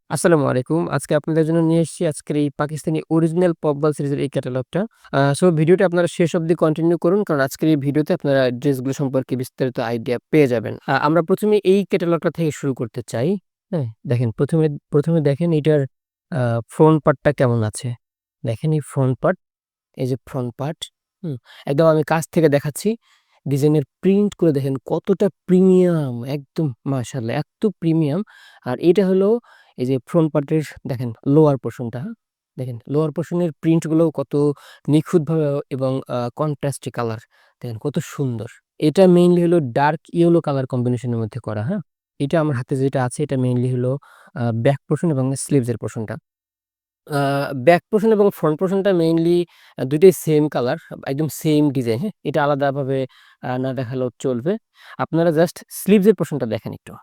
আসসালামু আলাইকুম। আজকে আপনাদের জন্য নিয়ে এসেছি আজকের এই পাকিস্তানি অরিজিনাল পপবাল সিরিজের এই ক্যাটালগটা। সো ভিডিওটা আপনারা শেষ অবধি কন্টিনিউ করুন। কারণ আজকের এই ভিডিওতে আপনারা ড্রেসগুলো সম্পর্কে বিস্তারিত আইডিয়া পেয়ে যাবেন। আমরা ১ম এ এই ক্যাটালগটা থেকে শুরু করতে চাই। হ্যাঁ? দেখেন ১ম এ দেখেন এটার আ ফ্রন্ট পার্টটা কেমন আছে। দেখেন এই ফ্রন্ট পার্ট, এই যে ফ্রন্ট পার্ট, হুম? একদম আমি কাছ থেকে দেখাচ্ছি। ডিজাইনের প্রিন্ট করে দেখেন কতটা প্রিমিয়াম, একদম মাশাআল্লাহ এত প্রিমিয়াম। আর এটা হলো এই যে ফ্রন্ট পার্টের দেখেন লোয়ার পোরশনটা, হ্যাঁ? দেখেন লোয়ার পোরশনের প্রিন্ট গুলোও কত নিখুঁতভাবে এবং কন্ট্রাস্টি কালার দেখেন কত সুন্দর। এটা মেইনলি হলো ডার্ক ইয়েলো কালার কম্বিনেশনের মধ্যে করা, হ্যাঁ? এটা আমার হাতে যেটা আছে এটা মেইনলি হলো ব্যাক পোরশন এবং স্লিভস এর পোরশনটা। আ ব্যাক পোরশন এবং ফ্রন্ট পোরশনটা মেইনলি ২ টাই সেম কালার, একদম সেম ডিজাইন, হ্যাঁ? এটা আলাদাভাবে না দেখালেও চলবে। আপনারা জাস্ট স্লিভস এর পোরশনটা দেখেন একটু।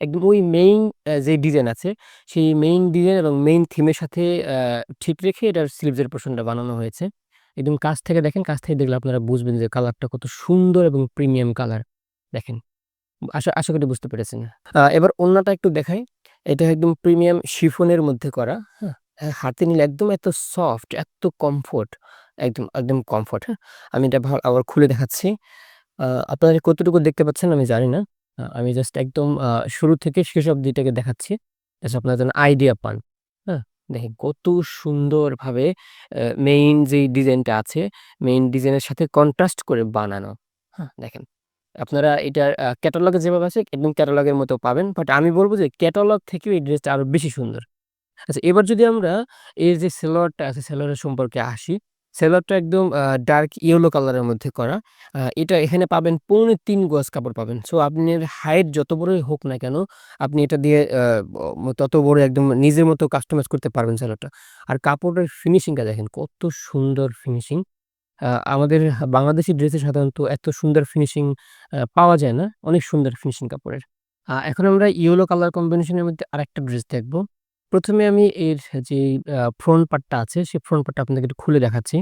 একদম ওই মেইন যে ডিজাইন আছে, সেই মেইন ডিজাইন এবং মেইন থিমের সাথে আ ঠিক রেখে এটার স্লিভস এর পোরশনটা বানানো হয়েছে। একদম কাছ থেকে দেখেন, কাছ থেকে দেখলে আপনারা বুঝবেন যে কালারটা কত সুন্দর এবং প্রিমিয়াম কালার। দেখেন, আশা আশা করি বুঝতে পেরেছেন। এবার ওড়নাটা একটু দেখাই। এটা একদম প্রিমিয়াম শিফনের মধ্যে করা, হ্যাঁ? হাতে নিলে একদম এত সফট, এত কমফোর্ট, একদম কমফোর্ট, হ্যাঁ? আমি এটা আবার খুলে দেখাচ্ছি। আপনারা কতটুকু দেখতে পাচ্ছেন আমি জানি না। আমি জাস্ট একদম শুরু থেকে শেষ অবধি এটাকে দেখাচ্ছি। জাস্ট আপনারা যেন আইডিয়া পান। হ্যাঁ? দেখেন কত সুন্দরভাবে মেইন যেই ডিজাইনটা আছে, মেইন ডিজাইনের সাথে কন্ট্রাস্ট করে বানানো। হ্যাঁ? দেখেন। আপনারা এটার ক্যাটালগে যেভাবে আছে একদম ক্যাটালগের মতো পাবেন। বাট আমি বলব যে ক্যাটালগ থেকেও এই ড্রেসটা আরো বেশি সুন্দর। আচ্ছা, এবার যদি আমরা এর যে সেলোয়ারটা আছে, সেলোয়ারের সম্পর্কে আসি। সেলোয়ারটা একদম ডার্ক ইয়েলো কালারের মধ্যে করা। এটা এখানে পাবেন পৌনে ৩ গজ কাপড় পাবেন। সো আপনার হাইট যত বড়ই হোক না কেন, আপনি এটা দিয়ে তত বড় একদম নিজের মতো কাস্টমাইজ করতে পারবেন সেলোয়ারটা। আর কাপড়ের ফিনিশিংটা দেখেন কত সুন্দর ফিনিশিং। আমাদের বাংলাদেশী ড্রেসে সাধারণত এত সুন্দর ফিনিশিং পাওয়া যায় না। অনেক সুন্দর ফিনিশিং কাপড়ের। এখন আমরা ইয়েলো কালার কম্বিনেশনের মধ্যে আরেকটা ড্রেস দেখব। ১ম এ আমি এর যেই ফ্রন্ট পার্টটা আছে, সেই ফ্রন্ট পার্টটা আপনাদেরকে একটু খুলে দেখাচ্ছি।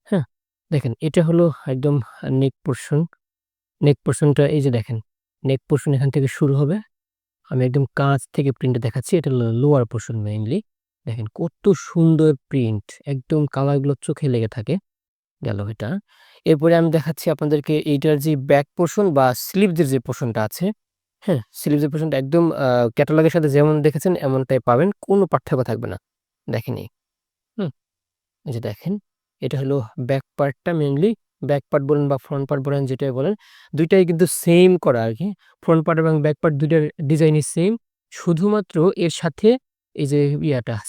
হ্যাঁ? দেখেন এটা হলো একদম নেক পোরশন। নেক পোরশনটা এই যে দেখেন, নেক পোরশন এখান থেকে শুরু হবে। আমি একদম কাছ থেকে প্রিন্টটা দেখাচ্ছি। এটা হলো লোয়ার পোরশন মেইনলি। দেখেন কত সুন্দর প্রিন্ট। একদম কালারগুলো চোখে লেগে থাকে। গেল এটা। এরপরে আমি দেখাচ্ছি আপনাদেরকে এইটার যে ব্যাক পোরশন বা স্লিভস এর যে পোরশনটা আছে, হ্যাঁ? স্লিভস এর পোরশনটা একদম ক্যাটালগের সাথে যেমন দেখেছেন এমনটাই পাবেন। কোনো পার্থক্য থাকবে না। দেখেন এই, হুম? এই যে দেখেন, এটা হলো ব্যাক পার্টটা মেইনলি। ব্যাক পার্ট বলেন বা ফ্রন্ট পার্ট বলেন যেটাই বলেন, ২ টাই কিন্তু সেইম করা আরকি। ফ্রন্ট পার্ট এবং ব্যাক পার্ট ২ টার ডিজাইনই সেইম। শুধুমাত্র এর সাথে এই যে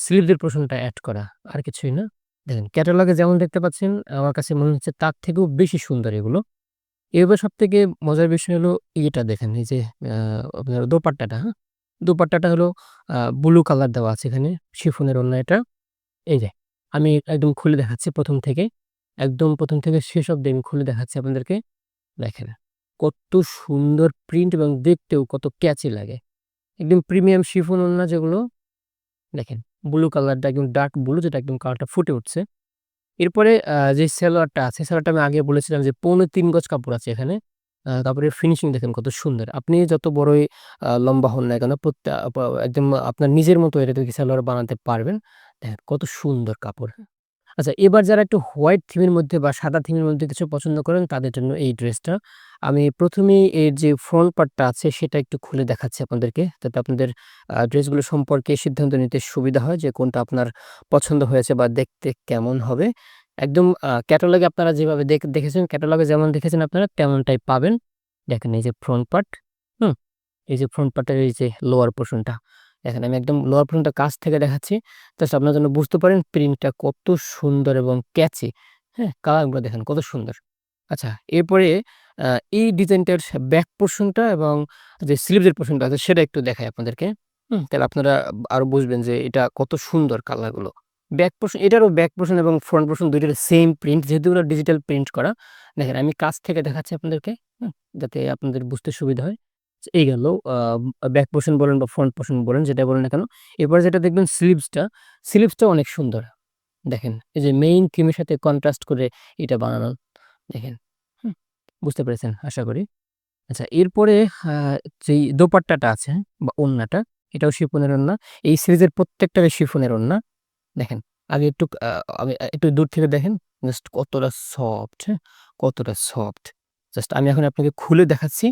স্লিভস এর পোরশনটা এড করা। আর কিছুই না। দেখেন ক্যাটালগে যেমন দেখতে পাচ্ছেন, আমার কাছে মনে হচ্ছে তার থেকেও বেশি সুন্দর এগুলো। এবার সবথেকে মজার বিষয় হলো এটা দেখেন, এই যে আ আপনার দোপাট্টাটা, হ্যাঁ? দোপাট্টাটা হলো ব্লু কালার দেওয়া আছে এখানে। শিফনের ওড়না এটা। এই যে আমি একদম খুলে দেখাচ্ছি ১ম থেকে। একদম ১ম থেকে শেষ অব্দি আমি খুলে দেখাচ্ছি আপনাদেরকে। দেখেন কত সুন্দর প্রিন্ট এবং দেখতেও কত ক্যাচি লাগে। একদম প্রিমিয়াম শিফন ওড়না যেগুলো, দেখেন ব্লু কালারটা একদম ডার্ক ব্লু, যেটা একদম কালারটা ফুটে উঠছে। এরপরে যে সেলোয়ারটা আছে, সেলোয়ারটা আমি আগে বলেছিলাম যে পৌনে ৩ গজ কাপড় আছে এখানে। কাপড়ের ফিনিশিং দেখেন কত সুন্দর। আপনি যত বড়ই লম্বা হন না কেন, প্রত্যা প একদম আপনার নিজের মতো এটা থেকে সেলোয়ার বানাতে পারবেন। দেখেন কত সুন্দর কাপড়। আচ্ছা, এবার যারা একটু হোয়াইট থিমের মধ্যে বা সাদা থিমের মধ্যে কিছু পছন্দ করেন তাদের জন্য এই ড্রেসটা। আমি ১ম এই এর যে ফ্রন্ট পার্টটা আছে সেটা একটু খুলে দেখাচ্ছি আপনাদেরকে। যাতে আপনাদের ড্রেসগুলো সম্পর্কে সিদ্ধান্ত নিতে সুবিধা হয় যে কোনটা আপনার পছন্দ হয়েছে বা দেখতে কেমন হবে। একদম ক্যাটালগে আপনারা যেভাবে দেখেছেন, ক্যাটালগে যেমন দেখেছেন আপনারা তেমনটাই পাবেন। দেখেন এই যে ফ্রন্ট পার্ট, হুম? এই যে ফ্রন্ট পার্টের এই যে লোয়ার পোরশনটা। দেখেন আমি একদম লোয়ার পোরশনটা কাছ থেকে দেখাচ্ছি। জাস্ট আপনারা যেন বুঝতে পারেন প্রিন্টটা কত সুন্দর এবং ক্যাচি, হ্যাঁ? কালারগুলো দেখেন কত সুন্দর। আচ্ছা, এরপরে আ এই ডিজাইনটার ব্যাক পোরশনটা এবং যে স্লিভস এর পোরশনটা আছে সেটা একটু দেখাই আপনাদেরকে। তাহলে আপনারা আরো বুঝবেন যে এটা কত সুন্দর কালারগুলো। ব্যাক পোরশন, এটারও ব্যাক পোরশন এবং ফ্রন্ট পোরশন ২ টারই সেম প্রিন্ট, যেহেতু ওরা ডিজিটাল প্রিন্ট করা। দেখেন আমি কাছ থেকে দেখাচ্ছি আপনাদেরকে, যাতে আপনাদের বুঝতে সুবিধা হয়। এই গেল ব্যাক পোরশন বলেন বা ফ্রন্ট পোরশন বলেন, যেটাই বলেন না কেন। এরপরে যেটা দেখবেন স্লিভসটা, স্লিভসটাও অনেক সুন্দর। দেখেন এই যে মেইন থিমের সাথে কন্ট্রাস্ট করে এটা বানানো। দেখেন, হুম? বুঝতে পেরেছেন আশা করি। আচ্ছা, এরপরে আ যেই দোপাট্টাটা আছে বা ওড়নাটা, এটাও শিফনের ওড়না। এই সিরিজের প্রত্যেকটারই শিফনের ওড়না। দেখেন, আগে একটু আমি একটু দূর থেকে দেখেন জাস্ট কতটা সফট, হ্যাঁ? কতটা সফট। জাস্ট আমি এখন আপনাকে খুলে দেখাচ্ছি।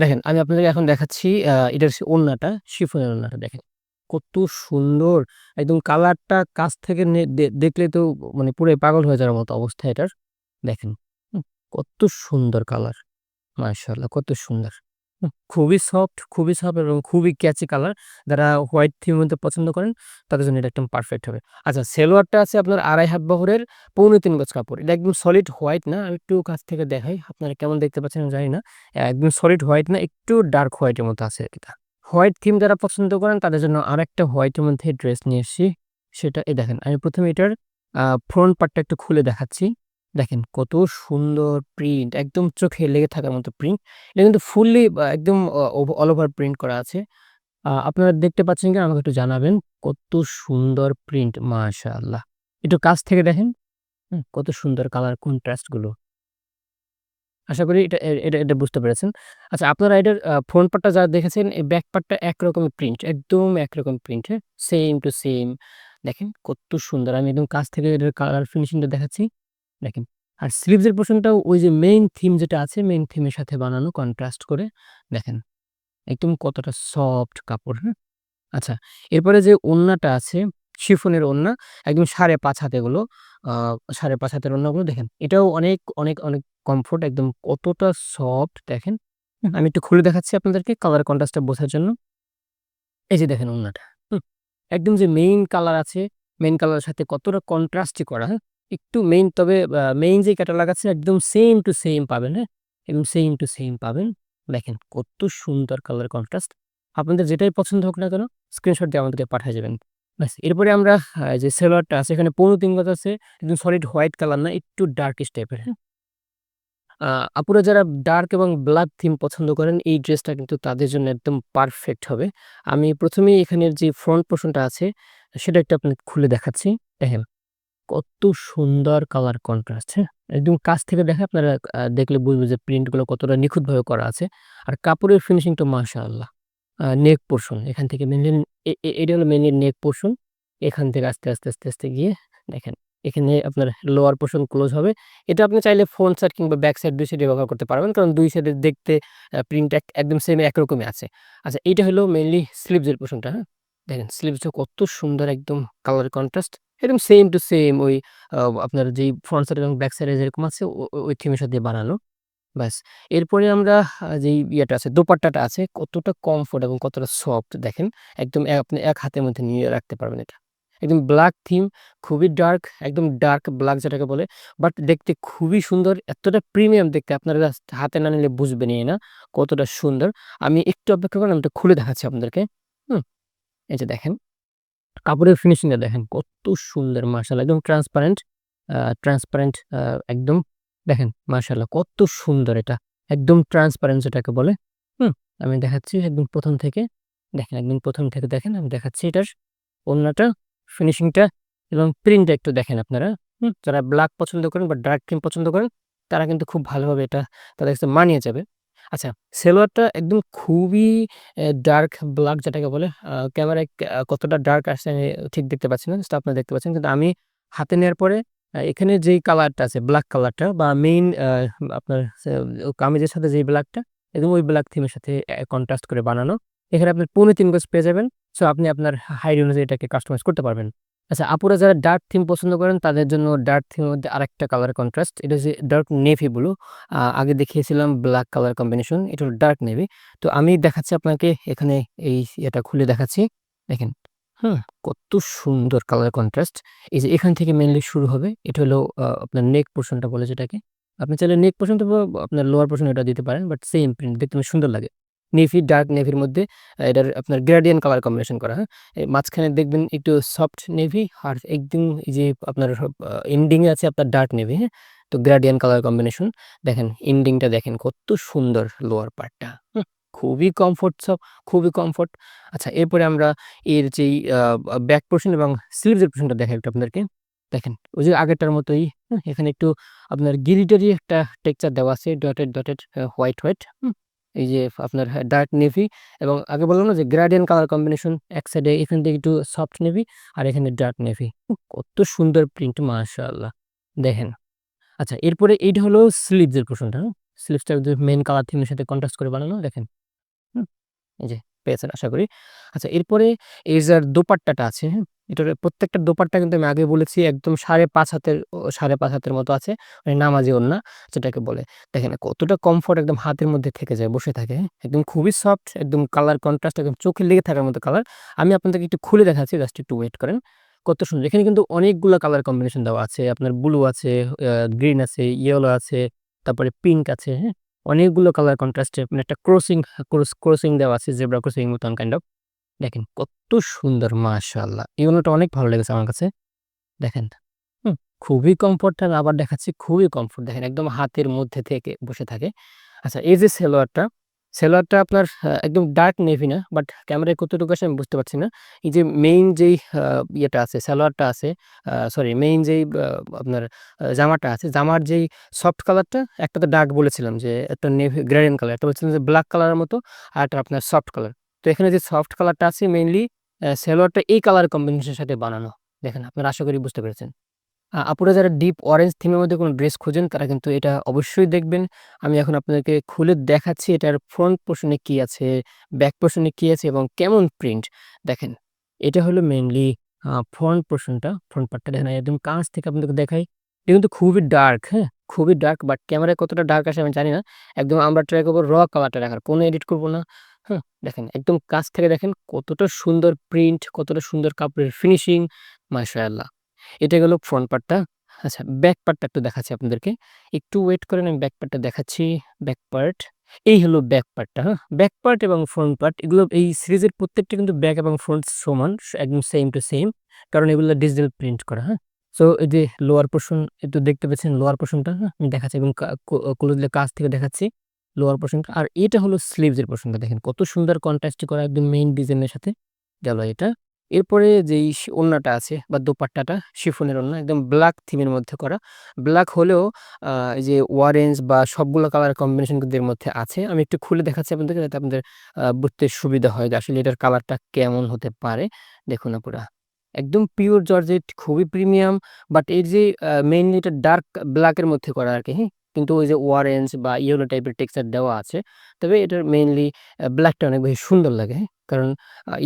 দেখেন আমি আপনাদেরকে এখন দেখাচ্ছি এটার ওড়নাটা, শিফনের ওড়নাটা দেখেন। কত সুন্দর! একদম কালারটা কাছ থেকে দেখলে তো মানে পুরাই পাগল হয়ে যাওয়ার মতো অবস্থা এটার। দেখেন, হুম? কত সুন্দর কালার! মাশাআল্লাহ কত সুন্দর! খুবই সফট এবং খুবই ক্যাচি কালার। যারা হোয়াইট থিমের মধ্যে পছন্দ করেন তাদের জন্য এটা একদম পারফেক্ট হবে। আচ্ছা, সেলোয়ারটা আছে আপনার ২.৫ হাত বহরের ৩.৫ গজ কাপড়। এটা একদম সলিড হোয়াইট না। আমি একটু কাছ থেকে দেখাই। আপনারা কেমন দেখতে পাচ্ছেন আমি জানি না। একদম সলিড হোয়াইট না, একটু ডার্ক হোয়াইটের মতো আছে এটা। হোয়াইট থিম যারা পছন্দ করেন তাদের জন্য আরেকটা হোয়াইটের মধ্যে ড্রেস নিয়ে এসেছি। সেটা এই দেখেন। আমি ১ম এ এটার ফ্রন্ট পার্টটা একটু খুলে দেখাচ্ছি। দেখেন কত সুন্দর প্রিন্ট! একদম চোখে লেগে থাকার মতো প্রিন্ট। এটা কিন্তু ফুললি একদম অল ওভার প্রিন্ট করা আছে। আপনারা দেখতে পাচ্ছেন কিনা আমাকে একটু জানাবেন। কত সুন্দর প্রিন্ট মাশাআল্লাহ! একটু কাছ থেকে দেখেন। কত সুন্দর কালার কন্ট্রাস্ট গুলো। আশা করি এটা বুঝতে পেরেছেন। আচ্ছা, আপনারা এটার ফ্রন্ট পার্টটা যা দেখেছেন, এই ব্যাক পার্টটা একরকমের প্রিন্ট। একদম একরকম প্রিন্ট, হ্যাঁ? Same to same. দেখেন কত সুন্দর! আমি একদম কাছ থেকে এটার কালার ফিনিশিং টা দেখাচ্ছি। দেখেন। আর স্লিভস এর পোরশনটাও ওই যে মেইন থিম যেটা আছে, মেইন থিমের সাথে বানানো কন্ট্রাস্ট করে। দেখেন, একদম কতটা সফট কাপড়, হ্যাঁ? আচ্ছা, এরপরে যে ওড়নাটা আছে, শিফনের ওড়না, একদম ৫.৫ হাত এগুলো। আ ৫.৫ হাতের ওড়নাগুলো দেখেন। এটাও অনেক কমফোর্ট, একদম কতটা সফট দেখেন। আমি একটু খুলে দেখাচ্ছি আপনাদেরকে কালার কন্ট্রাস্ট টা বোঝার জন্য। এই যে দেখেন ওড়নাটা। একদম যে মেইন কালার আছে, মেইন কালারের সাথে কতটা কন্ট্রাস্টই করা, হ্যাঁ? একটু মেইন, তবে মেইন যে ক্যাটালগ আছে একদম সেইম টু সেইম পাবেন, হ্যাঁ? একদম সেইম টু সেইম পাবেন। দেখেন কত সুন্দর কালার কন্ট্রাস্ট। আপনাদের যেটাই পছন্দ হোক না কেন স্ক্রিনশট দিয়ে আমাদেরকে পাঠায় যাবেন। ব্যাস, এরপরে আমরা যে সালোয়ারটা আছে এখানে ১৫-৩ গজ আছে। একদম সলিড হোয়াইট কালার না, একটু ডার্কিশ টাইপের, হ্যাঁ? আ আপুরা যারা ডার্ক এবং ব্লাক থিম পছন্দ করেন এই ড্রেসটা কিন্তু তাদের জন্য একদম পারফেক্ট হবে। আমি ১ম এই এখানের যে ফ্রন্ট পোরশনটা আছে সেটা একটু আপনাকে খুলে দেখাচ্ছি। দেখেন কত সুন্দর কালার কন্ট্রাস্ট, হ্যাঁ? একদম কাছ থেকে দেখে আপনারা দেখলে বুঝবেন যে প্রিন্ট গুলো কতটা নিখুঁতভাবে করা আছে। আর কাপড়ের ফিনিশিং তো মাশাআল্লাহ। নেক পোরশন এখান থেকে মেইনলি এটা হলো মেইনলি নেক পোরশন। এখান থেকে আস্তে গিয়ে দেখেন এখানে আপনার লোয়ার পোরশন ক্লোজ হবে। এটা আপনি চাইলে ফ্রন্ট সাইড কিংবা ব্যাক সাইড ২ সাইডে ব্যবহার করতে পারবেন। কারণ ২ সাইডে দেখতে প্রিন্ট একদম সেম একরকমই আছে। আচ্ছা, এইটা হলো মেইনলি স্লিভস এর পোরশনটা, হ্যাঁ? দেখেন স্লিভসটা কত সুন্দর, একদম কালার কন্ট্রাস্ট। একদম সেম টু সেম ওই আপনার যেই ফ্রন্ট সাইড এবং ব্যাক সাইডে যেরকম আছে ওই থিমের সাথে বানানো। ব্যাস। এরপরে আমরা যেই ইয়েটা আছে, দোপাট্টাটা আছে কতটা কমফোর্ট এবং কতটা সফট দেখেন। একদম আপনি এক হাতের মধ্যে নিয়ে রাখতে পারবেন এটা। একদম ব্লাক থিম, খুবই ডার্ক, একদম ডার্ক ব্লাক যেটাকে বলে। বাট দেখতে খুবই সুন্দর। এতটা প্রিমিয়াম দেখতে, আপনারা জাস্ট হাতে না নিলে বুঝবেনই না কতটা সুন্দর। আমি একটু অপেক্ষা করেন, আমি এটা খুলে দেখাচ্ছি আপনাদেরকে। হুম? এই যে দেখেন। কাপড়ের ফিনিশিংটা দেখেন কত সুন্দর মাশাআল্লাহ! একদম ট্রান্সপারেন্ট একদম দেখেন মাশাআল্লাহ কত সুন্দর এটা। একদম ট্রান্সপারেন্ট যেটাকে বলে। হুম? আমি দেখাচ্ছি একদম ১ম থেকে। দেখেন একদম ১ম থেকে দেখেন আমি দেখাচ্ছি এটার ওড়নাটা, ফিনিশিংটা এবং প্রিন্টটা একটু দেখেন আপনারা। যারা ব্লাক পছন্দ করেন বা ডার্ক থিম পছন্দ করেন তারা কিন্তু খুব ভালোভাবে এটা তাদের কাছে মানিয়ে যাবে। আচ্ছা, সেলোয়ারটা একদম খুবই ডার্ক ব্লাক যেটাকে বলে। ক্যামেরায় কতটা ডার্ক আসছে আমি ঠিক দেখতে পাচ্ছি না। জাস্ট আপনারা দেখতে পাচ্ছেন। কিন্তু আমি হাতে নেয়ার পরে এখানে যেই কালারটা আছে ব্লাক কালারটা বা মেইন আপনার কামিজের সাথে যেই ব্লাকটা একদম ওই ব্লাক থিমের সাথে কন্ট্রাস্ট করে বানানো। এখানে আপনি ৩.৫ গজ পেয়ে যাবেন। সো আপনি আপনার হাইট অনুযায়ী এটাকে কাস্টমাইজ করতে পারবেন। আচ্ছা, আপুরা যারা ডার্ক থিম পছন্দ করেন তাদের জন্য ডার্ক থিমের মধ্যে আরেকটা কালার কন্ট্রাস্ট। এটা হচ্ছে ডার্ক নেভি ব্লু। আগে দেখিয়েছিলাম ব্লাক কালার কম্বিনেশন। এটা হলো ডার্ক নেভি। তো আমি দেখাচ্ছি আপনাকে এখানে এই ইয়েটা খুলে দেখাচ্ছি। দেখেন, হুম? কত সুন্দর কালার কন্ট্রাস্ট। এই যে এখান থেকে মেইনলি শুরু হবে। এটা হলো আপনার নেক পোরশনটা বলে যেটাকে। আপনি চাইলে নেক পোরশনটা বা আপনার লোয়ার পোরশন এটা দিতে পারেন। বাট সেইম প্রিন্ট দেখতে বেশ সুন্দর লাগে। নেভি, ডার্ক নেভির মধ্যে এটার আপনার গ্রেডিয়েন্ট কালার কম্বিনেশন করা, হ্যাঁ? মাঝখানে দেখবেন একটু সফট নেভি আর একদম এই যে আপনার এন্ডিং এ আছে আপনার ডার্ক নেভি, হ্যাঁ? তো গ্রেডিয়েন্ট কালার কম্বিনেশন। দেখেন এন্ডিংটা দেখেন কত সুন্দর লোয়ার পার্টটা। খুবই কমফোর্ট খুবই কমফোর্ট। আচ্ছা, এরপরে আমরা এর যেই ব্যাক পোরশন এবং স্লিভস এর পোরশনটা দেখাই একটু আপনাদেরকে। দেখেন ওই যে আগেরটার মতোই, এখানে একটু আপনার গিরিটারি একটা টেক্সচার দেওয়া আছে ডটেড হোয়াইট। এই যে আপনার ডার্ক নেভি এবং আগে বললাম না যে গ্রেডিয়েন্ট কালার কম্বিনেশন এক সাইডে এখান থেকে একটু সফট নেভি আর এখানে ডার্ক নেভি। কত সুন্দর প্রিন্ট মাশাআল্লাহ! দেখেন। আচ্ছা এরপরে এইটা হলো স্লিভস এর পোরশনটা, হ্যাঁ? স্লিভসটা যে মেইন কালার থিমের সাথে কন্ট্রাস্ট করে বানানো দেখেন। হুম? এই যে পেয়েছেন আশা করি। আচ্ছা এরপরে এই যার দোপাট্টাটা আছে, হ্যাঁ? এটার প্রত্যেকটা দোপাট্টা কিন্তু আমি আগে বলেছি একদম ৫.৫ হাতের ৫.৫ হাতের মতো আছে। মানে নামাজি ওড়না যেটাকে বলে। দেখেন কতটা কমফোর্ট একদম হাতের মধ্যে থেকে যায়, বসে থাকে, হ্যাঁ? একদম খুবই সফট, একদম কালার কন্ট্রাস্ট একদম চোখে লেগে থাকার মতো কালার। আমি আপনাদেরকে একটু খুলে দেখাচ্ছি, জাস্ট একটু ওয়েট করেন। কত সুন্দর! এখানে কিন্তু অনেকগুলা কালার কম্বিনেশন দেওয়া আছে। আপনার ব্লু আছে, গ্রিন আছে, ইয়েলো আছে, তারপরে পিঙ্ক আছে, হ্যাঁ? অনেকগুলো কালার কন্ট্রাস্টে মানে একটা ক্রসিং দেওয়া আছে, জেব্রা ক্রসিং মতন কাইন্ড অফ। দেখেন কত সুন্দর মাশাআল্লাহ! এই ওড়নাটা অনেক ভালো লেগেছে আমার কাছে। দেখেন, হুম? খুবই কমফোর্ট আর আবার দেখাচ্ছি খুবই কমফোর্ট। দেখেন একদম হাতের মধ্যে থেকে বসে থাকে। আচ্ছা এই যে সেলোয়ারটা আপনার একদম ডার্ক নেভি না, বাট ক্যামেরায় কতটুকু আসে আমি বুঝতে পারছি না। এই যে মেইন যেই ইয়েটা আছে, সালোয়ারটা আছে, সরি মেইন যেই আপনার জামাটা আছে, জামার যেই সফট কালারটা, একটা তো ডার্ক বলেছিলাম যে একটা নেভি গ্রেডিয়েন্ট কালার, একটা বলছিলাম যে ব্লাক কালারের মতো, আরেকটা আপনার সফট কালার। তো এখানে যে সফট কালারটা আছে মেইনলি সালোয়ারটা এই কালার কম্বিনেশন এর সাথে বানানো। দেখেন আপনারা আশা করি বুঝতে পেরেছেন। আপুরা যারা ডিপ অরেঞ্জ থিমের মধ্যে কোনো ড্রেস খোঁজেন তারা কিন্তু এটা অবশ্যই দেখবেন। আমি এখন আপনাদেরকে খুলে দেখাচ্ছি এটার ফ্রন্ট পোরশন এ কি আছে, ব্যাক পোরশন এ কি আছে এবং কেমন প্রিন্ট। দেখেন, এটা হলো মেইনলি ফ্রন্ট পোরশনটা, ফ্রন্ট পার্টটা দেখেন একদম কাছ থেকে আপনাদেরকে দেখাই। এটা কিন্তু খুবই ডার্ক, হ্যাঁ? খুবই ডার্ক, বাট ক্যামেরায় কতটা ডার্ক আসে আমি জানি না। একদম আমরা ট্রাই করব কালারটা রাখার। কোনো এডিট করব না। হ্যাঁ? দেখেন একদম কাছ থেকে দেখেন কতটা সুন্দর প্রিন্ট, কতটা সুন্দর কাপড়ের ফিনিশিং, মাশাআল্লাহ! এটা গেল ফ্রন্ট পার্টটা। আচ্ছা ব্যাক পার্টটা একটু দেখাচ্ছি আপনাদেরকে। একটু ওয়েট করেন, আমি ব্যাক পার্টটা দেখাচ্ছি। Back part. এই হলো ব্যাক পার্টটা, হ্যাঁ? ব্যাক পার্ট এবং ফ্রন্ট পার্ট এগুলো এই সিরিজের প্রত্যেকটা কিন্তু ব্যাক এবং ফ্রন্ট সমান, একদম সেম টু সেম। কারণ এগুলো ডিজিটাল প্রিন্ট করা, হ্যাঁ? সো এই যে লোয়ার পোরশন একটু দেখতে পাচ্ছেন, লোয়ার পোরশনটা, হ্যাঁ? আমি দেখাচ্ছি এবং ক্লোজলি কাছ থেকে দেখাচ্ছি লোয়ার পোরশনটা। আর এটা হলো স্লিভস এর পোরশনটা, দেখেন কত সুন্দর কন্ট্রাস্ট করা একদম মেইন ডিজাইনের সাথে গেল এটা। এরপরে যেই ওড়নাটা আছে বা দোপাট্টাটা শিফনের ওড়না একদম ব্লাক থিমের মধ্যে করা। ব্লাক হলেও এই যে অরেঞ্জ বা সবগুলো কালার কম্বিনেশন কিন্তু এর মধ্যে আছে। আমি একটু খুলে দেখাচ্ছি আপনাদেরকে যাতে আপনাদের বুঝতে সুবিধা হয় যে আসলে এটার কালারটা কেমন হতে পারে। দেখুন আপুরা। একদম পিওর জর্জেট, খুবই প্রিমিয়াম, বাট এর যে মেইনলি এটা ডার্ক ব্লাক এর মধ্যে করা আরকি, হ্যাঁ? কিন্তু ওই যে অরেঞ্জ বা ইয়েলো টাইপের টেক্সচার দেওয়া আছে। তবে এটার মেইনলি ব্লাকটা অনেক বেশি সুন্দর লাগে, হ্যাঁ? কারণ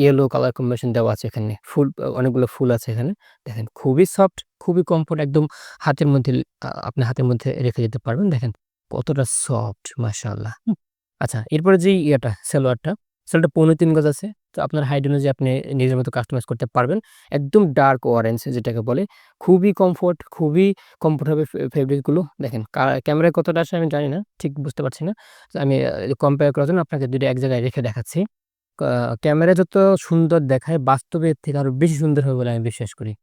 ইয়েলো কালার কম্বিনেশন দেওয়া আছে এখানে। ফুল অনেকগুলো ফুল আছে এখানে। দেখেন খুবই সফট, খুবই কমফোর্ট, একদম হাতের মধ্যে আপনি হাতের মধ্যে রেখে যেতে পারবেন। দেখেন কতটা সফট মাশাআল্লাহ! আচ্ছা এরপরে যেই সেলোয়ারটা ৩.৫ গজ আছে। তো আপনার হাইট অনুযায়ী আপনি নিজের মতো কাস্টমাইজ করতে পারবেন। একদম ডার্ক অরেঞ্জ যেটাকে বলে। খুবই কমফোর্ট, খুবই কমফোর্টেবল ফেব্রিক গুলো। দেখেন ক্যামেরায় কতটা আসে আমি জানি না। ঠিক বুঝতে পারছি না। তো আমি কম্পেয়ার করার জন্য আপনাকে ২ টা এক জায়গায় রেখে দেখাচ্ছি। ক্যামেরায় যত সুন্দর দেখায় বাস্তবে এর থেকে আরো বেশি সুন্দর হবে বলে আমি বিশ্বাস করি।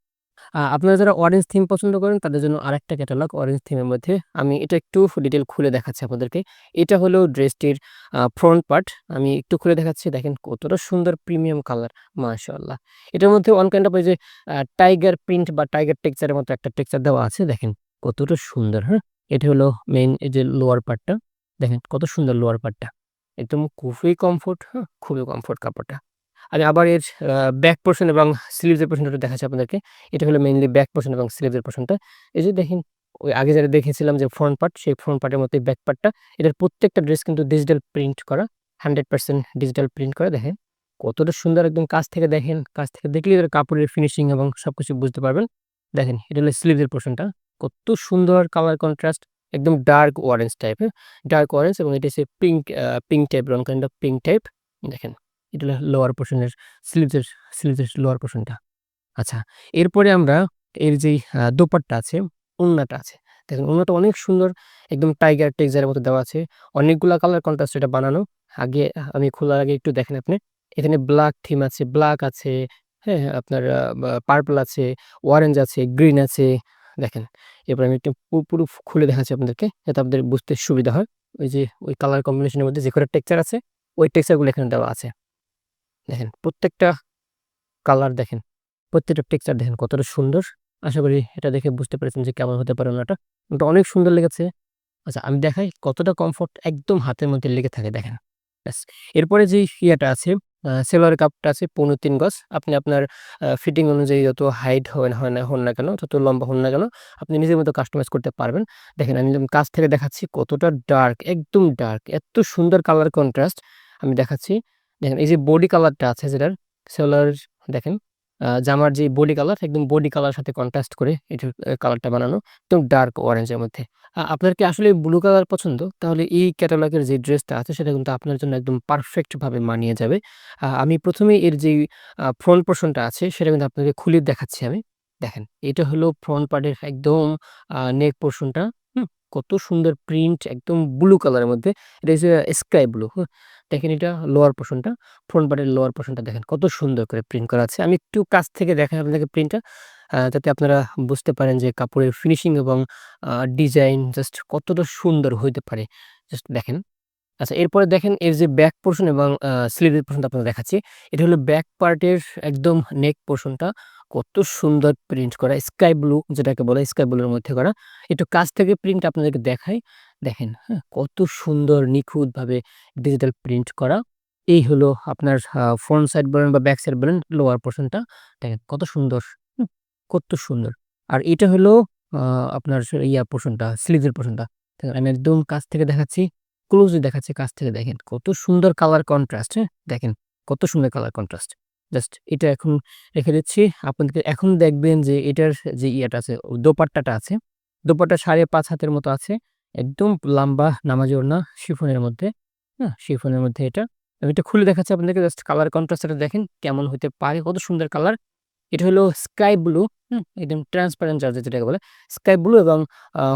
আপনারা যারা অরেঞ্জ থিম পছন্দ করেন তাদের জন্য আরেকটা ক্যাটালগ অরেঞ্জ থিমের মধ্যে। আমি এটা একটু ডিটেইল খুলে দেখাচ্ছি আপনাদেরকে। এটা হলো ড্রেসটির ফ্রন্ট পার্ট। আমি একটু খুলে দেখাচ্ছি। দেখেন কতটা সুন্দর প্রিমিয়াম কালার, মাশাআল্লাহ! এটার মধ্যে ওয়ান কাইন্ড অফ ওই যে টাইগার প্রিন্ট বা টাইগার টেক্সচার এর মতো একটা টেক্সচার দেওয়া আছে। দেখেন কতটা সুন্দর, হ্যাঁ? এটা হলো মেইন এই যে লোয়ার পার্টটা। দেখেন কত সুন্দর লোয়ার পার্টটা। একদম খুবই কমফোর্ট, হ্যাঁ? খুবই কমফোর্ট কাপড়টা। আমি আবার এর ব্যাক পোরশন এবং স্লিভস এর পোরশনটা একটু দেখাচ্ছি আপনাদেরকে। এটা হলো মেইনলি ব্যাক পোরশন এবং স্লিভস এর পোরশনটা। এই যে দেখেন ওই আগে যেটা দেখিয়েছিলাম যে ফ্রন্ট পার্ট, সেই ফ্রন্ট পার্টের মতোই ব্যাক পার্টটা। এটার প্রত্যেকটা ড্রেস কিন্তু ডিজিটাল প্রিন্ট করা। 100% ডিজিটাল প্রিন্ট করা। দেখেন কতটা সুন্দর, একদম কাছ থেকে দেখেন। কাছ থেকে দেখলেই এর কাপড়ের ফিনিশিং এবং সবকিছু বুঝতে পারবেন। দেখেন এটা হলো স্লিভস এর পোরশনটা। কত সুন্দর কালার কন্ট্রাস্ট, একদম ডার্ক অরেঞ্জ টাইপের। ডার্ক অরেঞ্জ এবং এটা হচ্ছে পিঙ্ক টাইপের, one kind of pink type. দেখেন এটা হলো লোয়ার পোরশনের স্লিভস এর লোয়ার পোরশনটা। আচ্ছা, এরপরে আমরা এর যেই দোপাট্টা আছে, ওড়নাটা আছে। দেখেন ওড়নাটা অনেক সুন্দর, একদম টাইগার টেক্সচার এর মতো দেওয়া আছে। অনেকগুলা কালার কন্ট্রাস্ট এটা বানানো। আগে আমি খোলার আগে একটু দেখেন আপনি। এখানে ব্লাক থিম আছে, ব্লাক আছে, হ্যাঁ? আপনার পার্পল আছে, অরেঞ্জ আছে, গ্রিন আছে। দেখেন। এরপর আমি একটু পুরো খুলে দেখাচ্ছি আপনাদেরকে যাতে আপনাদের বুঝতে সুবিধা হয়। ওই যে ওই কালার কম্বিনেশন এর মধ্যে যে কটা টেক্সচার আছে, ওই টেক্সচার গুলো এখানে দেওয়া আছে। দেখেন প্রত্যেকটা কালার দেখেন। প্রত্যেকটা টেক্সচার দেখেন কতটা সুন্দর। আশা করি এটা দেখে বুঝতে পেরেছেন যে কেমন হতে পারে ওড়নাটা। ওটা অনেক সুন্দর লেগেছে। আচ্ছা আমি দেখাই কতটা কমফোর্ট, একদম হাতের মধ্যে লেগে থাকে দেখেন। ব্যাস। এরপরে যেই ইয়েটা আছে সেলোয়ার কাপড়টা আছে ৩.৫ গজ। আপনি আপনার ফিটিং অনুযায়ী যত হাইট হন না কেন, যত লম্বা হন না কেন, আপনি নিজের মতো কাস্টমাইজ করতে পারবেন। দেখেন আমি যখন কাছ থেকে দেখাচ্ছি কতটা ডার্ক, একদম ডার্ক। এত সুন্দর কালার কন্ট্রাস্ট আমি দেখাচ্ছি। দেখেন এই যে বডি কালারটা আছে যেটার সেলোয়ার দেখেন জামার যে বডি কালার একদম বডি কালার সাথে কন্ট্রাস্ট করে এটার কালারটা বানানো। একদম ডার্ক অরেঞ্জের মধ্যে। আপনার কি আসলে ব্লু কালার পছন্দ? তাহলে এই ক্যাটালগের যে ড্রেসটা আছে সেটা কিন্তু আপনার জন্য একদম পারফেক্ট ভাবে মানিয়ে যাবে। আমি ১ম এই এর যেই ফ্রন্ট পোরশনটা আছে সেটা কিন্তু আপনাকে খুলে দেখাচ্ছি আমি। দেখেন এটা হলো ফ্রন্ট পার্টের একদম নেক পোরশনটা। হুম? কত সুন্দর প্রিন্ট একদম ব্লু কালারের মধ্যে। এটা হচ্ছে স্কাই ব্লু, হ্যাঁ? দেখেন এটা লোয়ার পোরশনটা। ফ্রন্ট পার্টের লোয়ার পোরশনটা দেখেন কত সুন্দর করে প্রিন্ট করা আছে। আমি একটু কাছ থেকে দেখাই আপনাদেরকে প্রিন্টটা। যাতে আপনারা বুঝতে পারেন যে কাপড়ের ফিনিশিং এবং ডিজাইন জাস্ট কতটা সুন্দর হইতে পারে। জাস্ট দেখেন। আচ্ছা এরপরে দেখেন এর যে ব্যাক পোরশন এবং স্লিভের পোরশনটা আপনাদের দেখাচ্ছি। এটা হলো ব্যাক পার্টের একদম নেক পোরশনটা কত সুন্দর প্রিন্ট করা স্কাই ব্লু যেটাকে বলে স্কাই ব্লুর মধ্যে করা। একটু কাছ থেকে প্রিন্ট আপনাদেরকে দেখাই। দেখেন, হ্যাঁ? কত সুন্দর নিখুঁতভাবে ডিজিটাল প্রিন্ট করা। এই হলো আপনার ফ্রন্ট সাইড বলেন বা ব্যাক সাইড বলেন লোয়ার পোরশনটা। দেখেন কত সুন্দর, হুম? কত সুন্দর। আর এটা হলো আ আপনার পোরশনটা স্লিভের পোরশনটা। দেখেন আমি একদম কাছ থেকে দেখাচ্ছি। ক্লোজলি দেখাচ্ছি কাছ থেকে দেখেন। কত সুন্দর কালার কন্ট্রাস্ট, হ্যাঁ? দেখেন কত সুন্দর কালার কন্ট্রাস্ট। জাস্ট এটা এখন রেখে দিচ্ছি। আপনাদেরকে এখন দেখবেন যে এটার যে আছে দোপাট্টাটা আছে। দোপাট্টা ৫.৫ হাতের মতো আছে। একদম লম্বা নামাজি ওড়না শিফনের মধ্যে, হ্যাঁ? শিফনের মধ্যে এটা। আমি এটা খুলে দেখাচ্ছি আপনাদেরকে জাস্ট কালার কন্ট্রাস্টটা দেখেন কেমন হইতে পারে। কত সুন্দর কালার। এটা হলো স্কাই ব্লু, হুম? একদম ট্রান্সপারেন্ট জর্জেট যেটাকে বলে। স্কাই ব্লু এবং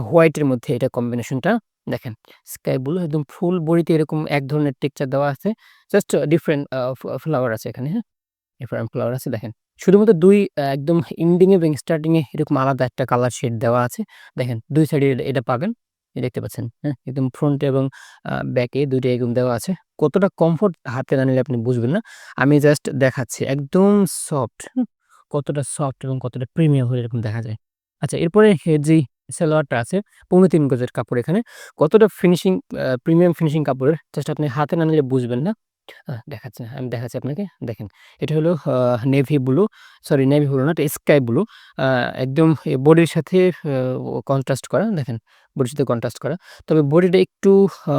হোয়াইট এর মধ্যে এটা কম্বিনেশনটা দেখেন। স্কাই ব্লু একদম ফুল বডিতে এরকম এক ধরনের টেক্সচার দেওয়া আছে। জাস্ট ডিফারেন্ট ফ্লাওয়ার আছে এখানে, হ্যাঁ? ডিফারেন্ট ফ্লাওয়ার আছে দেখেন। শুধুমাত্র ২ একদম এন্ডিং এবং স্টার্টিং এ এরকম আলাদা একটা কালার শেড দেওয়া আছে। দেখেন ২ সাইডে এটা পাবেন। এই দেখতে পাচ্ছেন, হ্যাঁ? একদম ফ্রন্ট এবং ব্যাক এ ২ টাই এরকম দেওয়া আছে। কতটা কমফোর্ট হাতে না নিলে আপনি বুঝবেন না। আমি জাস্ট দেখাচ্ছি। একদম সফট, হুম? কতটা সফট এবং কতটা প্রিমিয়াম হয়ে এরকম দেখা যায়। আচ্ছা এরপরে এর যেই সালোয়ারটা আছে ৩.৫ গজের কাপড় এখানে। কতটা ফিনিশিং প্রিমিয়াম ফিনিশিং কাপড়ের জাস্ট আপনি হাতে না নিলে বুঝবেন না। দেখাচ্ছি আমি দেখাচ্ছি আপনাকে। দেখেন এটা হলো navy blue, sorry navy blue না এটা স্কাই ব্লু। আ একদম বডির সাথে কন্ট্রাস্ট করা। দেখেন বডির সাথে কন্ট্রাস্ট করা। তবে বডিটা একটু আ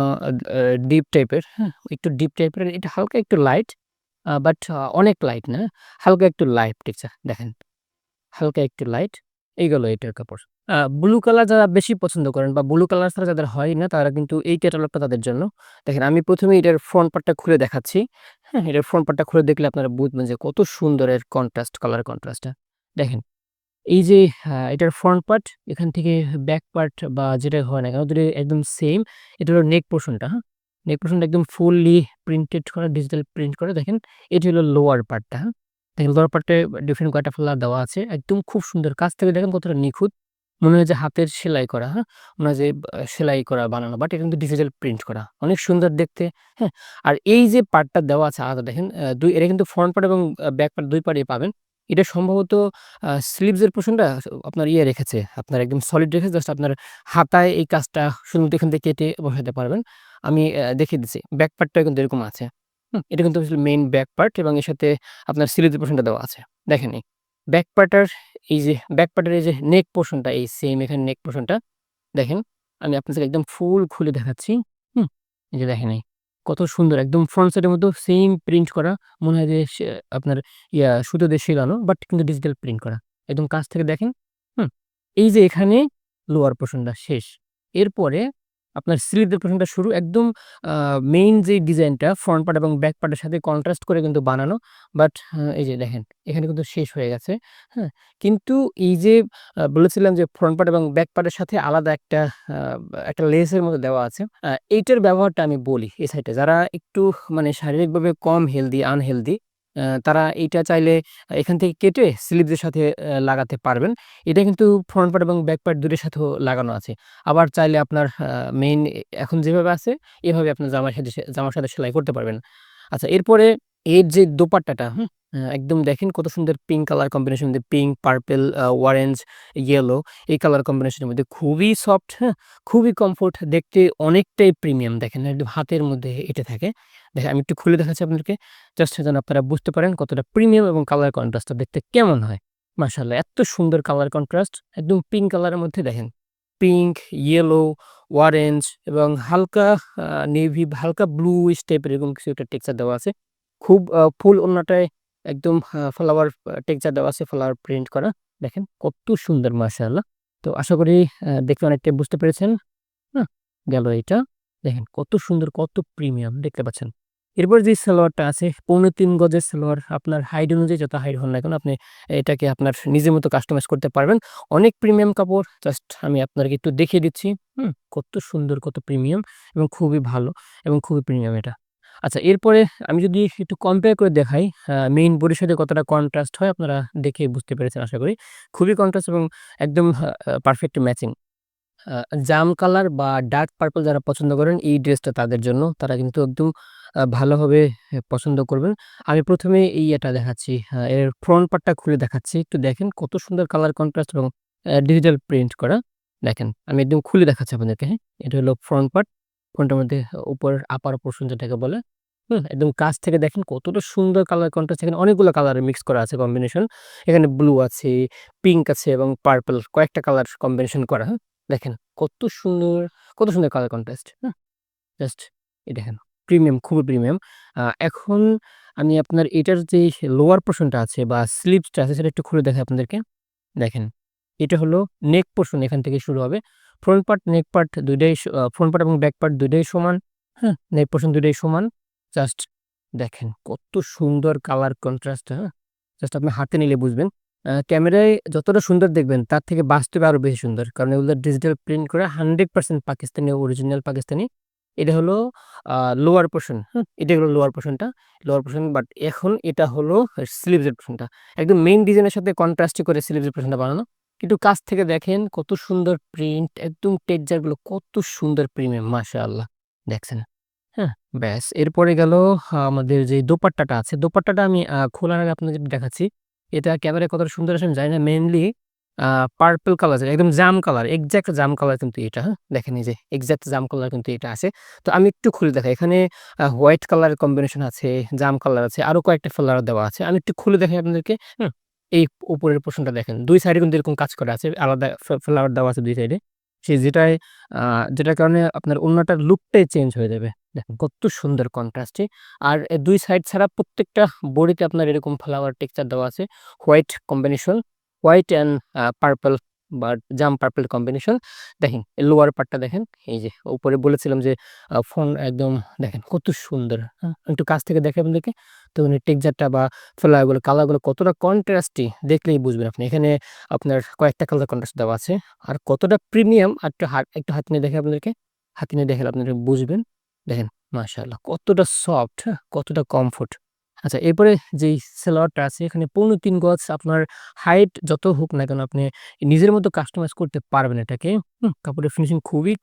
আ ডিপ টাইপের, হ্যাঁ? একটু ডিপ টাইপের এটা হালকা একটু লাইট বাট অনেক লাইট না। হালকা একটু লাইট টেক্সচার দেখেন। হালকা একটু লাইট। এই গেল এটার কাপড়। ব্লু কালার যারা বেশি পছন্দ করেন বা ব্লু কালার ছাড়া যাদের হয় না তারা কিন্তু এই ক্যাটালগটা তাদের জন্য। দেখেন আমি ১ম এ এটার ফ্রন্ট পার্টটা খুলে দেখাচ্ছি। হ্যাঁ? এটার ফ্রন্ট পার্টটা খুলে দেখলে আপনারা বুঝবেন যে কত সুন্দর এর কন্ট্রাস্ট, কালার কন্ট্রাস্টটা। দেখেন এই যে এটার ফ্রন্ট পার্ট এখান থেকে ব্যাক পার্ট বা যেটা হয় না কেন ২ টাই একদম সেইম। এটা হলো নেক পোরশনটা, হ্যাঁ? নেক পোরশনটা একদম ফুললি প্রিন্টেড করা, ডিজিটাল প্রিন্ট করা দেখেন। এটি হলো লোয়ার পার্টটা, হ্যাঁ? দেখেন লোয়ার পার্টে ডিফারেন্ট কয়েকটা ফ্লাওয়ার দেওয়া আছে। একদম খুব সুন্দর। কাছ থেকে দেখেন কতটা নিখুঁত। মনে হয় যে হাতের সেলাই করা, হ্যাঁ? মনে হয় যে সেলাই করা বানানো। বাট এটা কিন্তু ডিজিটাল প্রিন্ট করা। অনেক সুন্দর দেখতে, হ্যাঁ? আর এই যে পার্টটা দেওয়া আছে আলাদা দেখেন ২ এটা কিন্তু ফ্রন্ট পার্ট এবং ব্যাক পার্ট ২ পার্টেই পাবেন। এটা সম্ভবত স্লিভস এর পোরশনটা আপনার রেখেছে। আপনার একদম সলিড রেখে জাস্ট আপনার হাতায় এই কাজটা শুধুমাত্র এখান থেকে কেটে বসাতে পারবেন। আমি দেখিয়ে দিচ্ছি। ব্যাক পার্টটাও কিন্তু এরকম আছে। হুম? এটা কিন্তু আসলে মেইন ব্যাক পার্ট এবং এর সাথে আপনার স্লিভস এর পোরশনটা দেওয়া আছে। দেখেন এই ব্যাক পার্টার এই যে ব্যাক পার্টের এই যে নেক পোরশনটা এই সেম এখানে নেক পোরশনটা দেখেন, আমি আপনাদেরকে একদম ফুল খুলে দেখাচ্ছি। হুম? এই যে দেখেন এই কত সুন্দর একদম ফ্রন্ট সাইডের মধ্যেও সেইম প্রিন্ট করা। মনে হয় যে আপনার সুতো দিয়ে সেলানো বাট কিন্তু ডিজিটাল প্রিন্ট করা। একদম কাছ থেকে দেখেন, হুম? এই যে এখানে লোয়ার পোরশনটা শেষ। এরপরে আপনার স্লিভের পোরশনটা শুরু একদম আ মেইন যে ডিজাইনটা ফ্রন্ট পার্ট এবং ব্যাক পার্টের সাথে কন্ট্রাস্ট করে কিন্তু বানানো। বাট এই যে দেখেন এখানে কিন্তু শেষ হয়ে গেছে। হ্যাঁ? কিন্তু এই যে বলেছিলাম যে ফ্রন্ট পার্ট এবং ব্যাক পার্টের সাথে আলাদা আ একটা লেসের মতো দেওয়া আছে। এইটার ব্যবহারটা আমি বলি এই সাইডে যারা একটু মানে শারীরিকভাবে কম হেলথি, আনহেলথি তারা এইটা চাইলে এখান থেকে কেটে স্লিভসের সাথে লাগাতে পারবেন। এটা কিন্তু ফ্রন্ট পার্ট এবং ব্যাক পার্ট ২ টার সাথেও লাগানো আছে। আবার চাইলে আপনার মেইন এখন যেভাবে আছে এভাবে আপনার জামার সাথে সেলাই করতে পারবেন। আচ্ছা এরপরে এর যে দোপাট্টাটা, হুম? একদম দেখেন কত সুন্দর পিঙ্ক কালার কম্বিনেশন মধ্যে পিঙ্ক, পার্পল, অরেঞ্জ, ইয়েলো এই কালার কম্বিনেশনের মধ্যে খুবই সফট, হ্যাঁ? খুবই কমফোর্ট দেখতে অনেকটাই প্রিমিয়াম দেখেন একদম হাতের মধ্যে এঁটে থাকে। দেখেন আমি একটু খুলে দেখাচ্ছি আপনাদেরকে জাস্ট যেন আপনারা বুঝতে পারেন কতটা প্রিমিয়াম এবং কালার কন্ট্রাস্টটা দেখতে কেমন হয়। মাশাআল্লাহ এত সুন্দর কালার কন্ট্রাস্ট একদম পিঙ্ক কালারের মধ্যে দেখেন। পিঙ্ক, ইয়েলো, অরেঞ্জ এবং হালকা নেভি হালকা ব্লুইশ টাইপের এরকম কিছু একটা টেক্সচার দেওয়া আছে। খুব ফুল ওড়নাটায় একদম ফ্লাওয়ার টেক্সচার দেওয়া আছে, ফ্লাওয়ার প্রিন্ট করা। দেখেন কত সুন্দর মাশাআল্লাহ। তো আশা করি দেখে অনেকটাই বুঝতে পেরেছেন। হ্যাঁ? গেল এইটা। দেখেন কত সুন্দর, কত প্রিমিয়াম দেখতে পাচ্ছেন। এরপর যে সালোয়ারটা আছে ৩.৫ গজের সালোয়ার আপনার হাইট অনুযায়ী যত হাইট হন না কেন আপনি এটাকে আপনার নিজের মতো কাস্টমাইজ করতে পারবেন। অনেক প্রিমিয়াম কাপড় জাস্ট আমি আপনাকে একটু দেখিয়ে দিচ্ছি। কত সুন্দর, কত প্রিমিয়াম এবং খুবই ভালো এবং খুবই প্রিমিয়াম এটা। আচ্ছা এরপরে আমি যদি একটু কম্পেয়ার করে দেখাই মেইন বডির সাথে কতটা কন্ট্রাস্ট হয় আপনারা দেখে বুঝতে পেরেছেন আশা করি। খুবই কন্ট্রাস্ট এবং একদম পারফেক্ট ম্যাচিং। আ জাম কালার বা ডার্ক পার্পল যারা পছন্দ করেন এই ড্রেসটা তাদের জন্য। তারা কিন্তু একদম ভালোভাবে পছন্দ করবেন। আমি ১ম এ এই ইয়েটা দেখাচ্ছি। এর ফ্রন্ট পার্টটা খুলে দেখাচ্ছি। একটু দেখেন কত সুন্দর কালার কন্ট্রাস্ট এবং ডিজিটাল প্রিন্ট করা। দেখেন আমি একদম খুলে দেখাচ্ছি আপনাদেরকে, হ্যাঁ? এটা হলো ফ্রন্ট পার্ট। ফ্রন্টের মধ্যে উপরের আপার পোরশন যেটাকে বলে। একদম কাছ থেকে দেখেন কতটা সুন্দর কালার কন্ট্রাস্ট এখানে অনেকগুলো কালারের মিক্স করা আছে কম্বিনেশন। এখানে ব্লু আছে, পিঙ্ক আছে এবং পার্পল কয়েকটা কালার কম্বিনেশন করা, হ্যাঁ? দেখেন কত সুন্দর, কত সুন্দর কালার কন্ট্রাস্ট, হ্যাঁ? জাস্ট এই দেখেন প্রিমিয়াম, খুবই প্রিমিয়াম। এখন আমি আপনার এটার যেই লোয়ার পোরশনটা আছে বা স্লিভসটা আছে সেটা একটু খুলে দেখাই আপনাদেরকে। দেখেন এটা হলো নেক পোরশন এখান থেকে শুরু হবে। ফ্রন্ট পার্ট, নেক পার্ট ২ টাই ফ্রন্ট পার্ট এবং ব্যাক পার্ট ২ টাই সমান, হ্যাঁ? নেক পোরশন ২ টাই সমান। জাস্ট দেখেন কত সুন্দর কালার কন্ট্রাস্ট, হ্যাঁ? জাস্ট আপনি হাতে নিলে বুঝবেন। ক্যামেরায় যতটা সুন্দর দেখবেন তার থেকে বাস্তবে আরো বেশি সুন্দর। কারণ এগুলো ডিজিটাল প্রিন্ট করা 100% পাকিস্তানি অরিজিনাল পাকিস্তানি। এটা হলো আ লোয়ার পোরশন, হুম? এটা হলো লোয়ার পোরশনটা। লোয়ার পোরশন বাট এখন এটা হলো স্লিভস এর পোরশনটা। একদম মেইন ডিজাইনের সাথে কন্ট্রাস্ট করে স্লিভস এর পোরশনটা বানানো। একটু কাছ থেকে দেখেন কত সুন্দর প্রিন্ট একদম টেক্সচার গুলো কত সুন্দর প্রিমিয়াম মাশাআল্লাহ। দেখছেন? হ্যাঁ? ব্যাস এরপরে গেল আমাদের যে দোপাট্টাটা আছে, দোপাট্টাটা আমি খোলার আগে আপনাদের দেখাচ্ছি। এটা ক্যামেরায় কতটা সুন্দর আসে আমি জানি না। মেইনলি আ পার্পল কালার একদম জাম কালার, এক্সাক্ট জাম কালার কিন্তু এটা, হ্যাঁ? দেখেন এই যে এক্সাক্ট জাম কালার কিন্তু এটা আছে। তো আমি একটু খুলে দেখাই। এখানে হোয়াইট কালারের কম্বিনেশন আছে, জাম কালার আছে, আরো কয়েকটা ফ্লাওয়ার দেওয়া আছে। আমি একটু খুলে দেখাই আপনাদেরকে, হুম? এই উপরের পোরশনটা দেখেন। ২ সাইডে কিন্তু এরকম কাজ করা আছে। আলাদা ফ্লাওয়ার দেওয়া আছে ২ সাইডে। সে যেটায় আ যেটার কারণে আপনার ওড়নাটার লুকটাই চেঞ্জ হয়ে যাবে। দেখেন কত সুন্দর কন্ট্রাস্টে। আর ২ সাইড ছাড়া প্রত্যেকটা বডিতে আপনার এরকম ফ্লাওয়ার টেক্সচার দেওয়া আছে। White combination, white and purple বা জাম পার্পল কম্বিনেশন। দেখেন লোয়ার পার্টটা দেখেন। এই যে উপরে বলেছিলাম যে ফোন একদম দেখেন কত সুন্দর, হ্যাঁ? একটু কাছ থেকে দেখাই আপনাদেরকে। তো টেক্সচারটা বা ফ্লাওয়ার গুলো কালার গুলো কতটা কন্ট্রাস্টি দেখলেই বুঝবেন আপনি। এখানে আপনার কয়েকটা কালার কন্ট্রাস্ট দেওয়া আছে। আর কতটা প্রিমিয়াম আর একটু হাতে নিয়ে দেখাই আপনাদেরকে। হাতে নিয়ে দেখালে আপনারা বুঝবেন। দেখেন মাশাআল্লাহ কতটা সফট, হ্যাঁ? কতটা কমফোর্ট। আচ্ছা এরপরে যেই সালোয়ারটা আছে এখানে ৩.৫ গজ আপনার হাইট যত হোক না কেন আপনি নিজের মতো কাস্টমাইজ করতে পারবেন এটাকে। কাপড়ের ফিনিশিং খুবই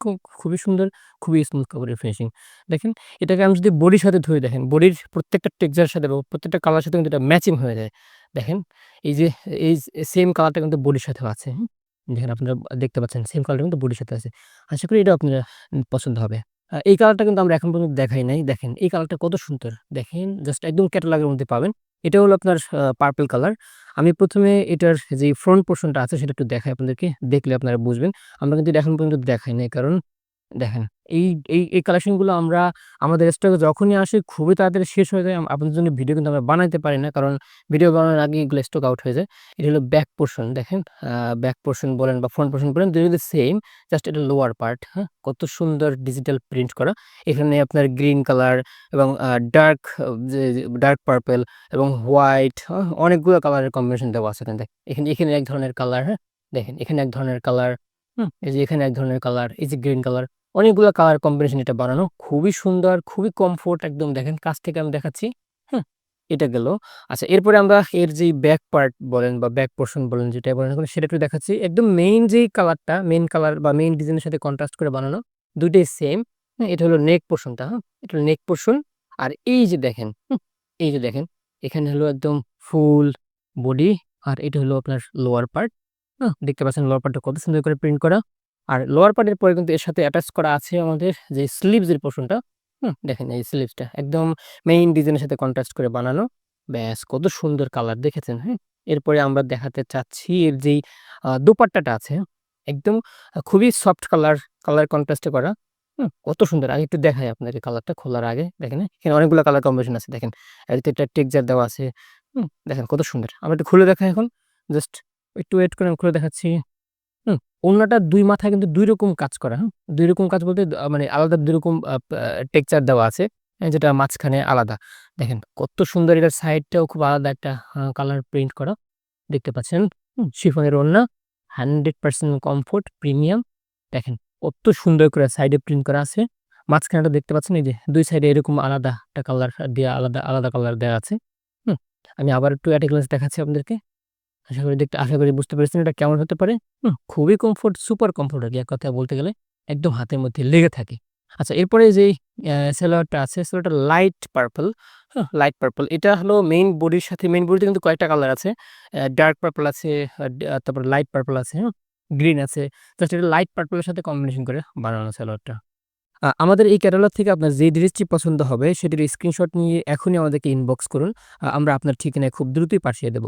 সুন্দর, খুবই স্মুথ কাপড়ের ফিনিশিং। দেখেন এটাকে আমি যদি বডির সাথে ধরে দেখেন, বডির প্রত্যেকটা টেক্সচার সাথে বা প্রত্যেকটা কালার সাথে কিন্তু এটা ম্যাচিং হয়ে যায়। দেখেন এই যে এই সেম কালারটা কিন্তু বডির সাথেও আছে, হুম? দেখেন আপনারা দেখতে পাচ্ছেন সেম কালারটা কিন্তু বডির সাথে আছে। আশা করি এটাও আপনারা পছন্দ হবে। এই কালারটা কিন্তু আমরা এখন পর্যন্ত দেখাই নাই। দেখেন এই কালারটা কত সুন্দর। দেখেন জাস্ট একদম ক্যাটালগের মধ্যে পাবেন। এটা হলো আপনার পার্পল কালার। আমি ১ম এ এটার যে ফ্রন্ট পোরশন টা আছে সেটা একটু দেখাই আপনাদেরকে। দেখলে আপনারা বুঝবেন। আমরা কিন্তু এটা এখন পর্যন্ত দেখাই নাই। কারণ দেখেন এই এই কালেকশন গুলো আমরা আমাদের স্টকে যখনই আসে খুবই তাড়াতাড়ি শেষ হয়ে যায়। আপনাদের জন্য ভিডিও কিন্তু আমরা বানাইতে পারি না। কারণ ভিডিও বানানোর আগেই এগুলো স্টক আউট হয়ে যায়। এটা হলো ব্যাক পোরশন দেখেন। ব্যাক পোরশন বলেন বা ফ্রন্ট পোরশন বলেন ২ টোই সেইম। জাস্ট এটা লোয়ার পার্ট, হ্যাঁ? কত সুন্দর ডিজিটাল প্রিন্ট করা। এখানে আপনার গ্রিন কালার এবং ডার্ক যে ডার্ক পার্পল এবং হোয়াইট, অনেকগুলো কালারের কম্বিনেশন দেওয়া আছে এখানে এখানে এখানে এক ধরনের কালার, হ্যাঁ? দেখেন এখানে এক ধরনের কালার, এই যে এখানে এক ধরনের কালার, এই যে গ্রিন কালার। অনেকগুলা কালার কম্বিনেশন এটা বানানো। খুবই সুন্দর, খুবই কমফোর্ট একদম দেখেন কাছ থেকে আমি দেখাচ্ছি। হ্যাঁ? এটা গেল। আচ্ছা এরপরে আমরা এর যেই ব্যাক পার্ট বলেন বা ব্যাক পোরশন বলেন যেটাই বলেন না কেন সেটা একটু দেখাচ্ছি। একদম মেইন যেই কালারটা, মেইন কালার বা মেইন ডিজাইনের সাথে কন্ট্রাস্ট করে বানানো। ২ টাই সেম। হ্যাঁ? এটা হলো নেক পোরশনটা, হ্যাঁ? এটা হলো নেক পোরশন। আর এই যে দেখেন, এই যে দেখেন এখানে হলো একদম ফুল বডি আর এটা হলো আপনার লোয়ার পার্ট। দেখতে পাচ্ছেন লোয়ার পার্টটা কত সুন্দর করে প্রিন্ট করা। আর লোয়ার পার্টের পরে কিন্তু এর সাথে অ্যাটাচ করা আছে আমাদের যে স্লিভস এর পোরশনটা। দেখেন এই স্লিভসটা একদম মেইন ডিজাইনের সাথে কন্ট্রাস্ট করে বানানো। ব্যাস কত সুন্দর কালার দেখেছেন, হ্যাঁ? এরপরে আমরা দেখাতে চাচ্ছি এর যেই দোপাট্টাটা আছে, একদম খুবই সফট কালার কন্ট্রাস্টে করা। কত সুন্দর! আগে একটু দেখাই আপনাকে কালারটা খোলার আগে। দেখেন, এখানে অনেকগুলা কালার কম্বিনেশন আছে দেখেন। এটাতে একটা টেক্সচার দেওয়া আছে। দেখেন কত সুন্দর! আমরা একটু খুলে দেখাই এখন। জাস্ট একটু ওয়েট করেন, আমি খুলে দেখাচ্ছি। হুম, ওড়নাটার ২ মাথায় কিন্তু ২ রকম কাজ করা, হ্যাঁ? ২ রকম কাজ বলতে মানে আলাদা ২ রকম টেক্সচার দেওয়া আছে। যেটা মাঝখানে আলাদা। দেখেন কত সুন্দর! এটার সাইডটাও খুব আলাদা একটা কালার প্রিন্ট করা। দেখতে পাচ্ছেন। শিফনের ওড়না 100% কমফোর্ট প্রিমিয়াম। দেখেন কত সুন্দর করে সাইডে প্রিন্ট করা আছে। মাঝখানেটা দেখতে পাচ্ছেন এই যে ২ সাইডে এরকম আলাদা একটা কালার দেয়া আলাদা কালার দেয়া আছে। হুম, আমি আবার একটু এট এ গ্লান্স দেখাচ্ছি আপনাদেরকে। আশা করি বুঝতে পেরেছেন এটা কেমন হতে পারে। খুবই কমফোর্ট, সুপার কমফোর্ট আরকি এক কথায় বলতে গেলে। একদম হাতের মধ্যে লেগে থাকে। আচ্ছা, এরপরে যেই সালোয়ারটা আছে, সালোয়ারটা লাইট পার্পল, লাইট পার্পল। এটা হলো মেইন বডির সাথে, মেইন বডিতে কিন্তু কয়েকটা কালার আছে। ডার্ক পার্পল আছে, তারপর লাইট পার্পল আছে, গ্রিন আছে। জাস্ট এটা লাইট পার্পল এর সাথে কম্বিনেশন করে বানানো সালোয়ারটা। আমাদের এই ক্যাটালগ থেকে আপনার যে ড্রেসটি পছন্দ হবে সেটির স্ক্রিনশট নিয়ে এখনই আমাদেরকে ইনবক্স করুন। আমরা আপনার ঠিকানায় খুব দ্রুতই পাঠিয়ে দেব।